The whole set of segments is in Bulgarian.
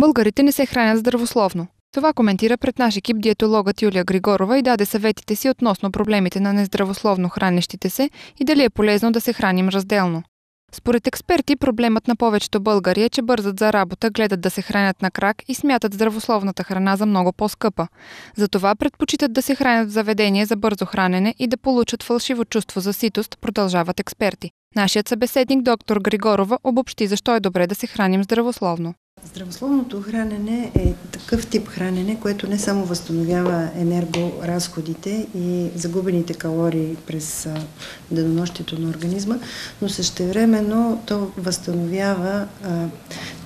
Българите не се хранят здравословно. Това коментира пред наш екип диетологът Юлия Григорова и даде съветите си относно проблемите на нездравословно хранещите се и дали е полезно да се храним разделно. Според експерти, проблемът на повечето българи е, че бързат за работа, гледат да се хранят на крак и смятат здравословната храна за много по-скъпа. Затова предпочитат да се хранят в заведение за бързо хранене и да получат фалшиво чувство за ситост, продължават експерти. Нашият събеседник доктор Григорова обобщи защо е добре да се храним здравословно. Здравословното хранене е такъв тип хранене, което не само възстановява енергоразходите и загубените калории през денонощието на организма, но същевременно то възстановява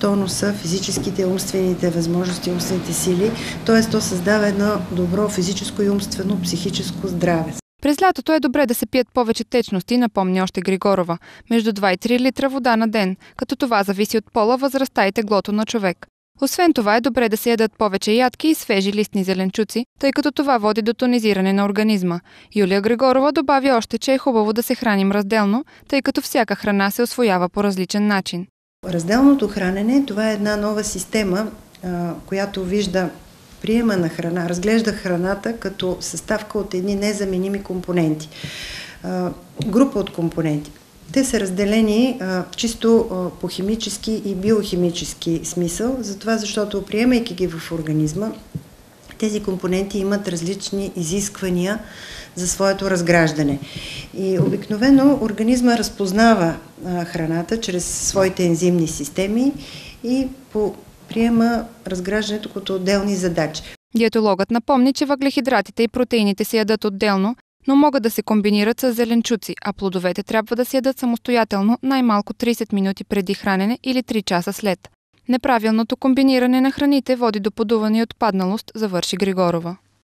тонуса, физическите, умствените възможности, умствените сили, т.е. то създава едно добро физическо и умствено, психическо здраве. През лятото е добре да се пият повече течности, напомня още Григорова, между 2 и 3 литра вода на ден, като това зависи от пола, възрастта и теглото на човек. Освен това е добре да се ядат повече ядки и свежи листни зеленчуци, тъй като това води до тонизиране на организма. Юлия Григорова добави още, че е хубаво да се храним разделно, тъй като всяка храна се усвоява по различен начин. Разделното хранене, това е една нова система, която вижда приема на храна, разглежда храната като съставка от едни незаменими компоненти. Група от компоненти. Те са разделени чисто по химически и биохимически смисъл, затова защото приемайки ги в организма, тези компоненти имат различни изисквания за своето разграждане. И обикновено организма разпознава храната чрез своите ензимни системи и приема разграждането като отделни задачи. Диетологът напомни, че въглехидратите и протеините се ядат отделно, но могат да се комбинират с зеленчуци, а плодовете трябва да се ядат самостоятелно най-малко 30 минути преди хранене или 3 часа след. Неправилното комбиниране на храните води до подуване и отпадналост, завърши Григорова.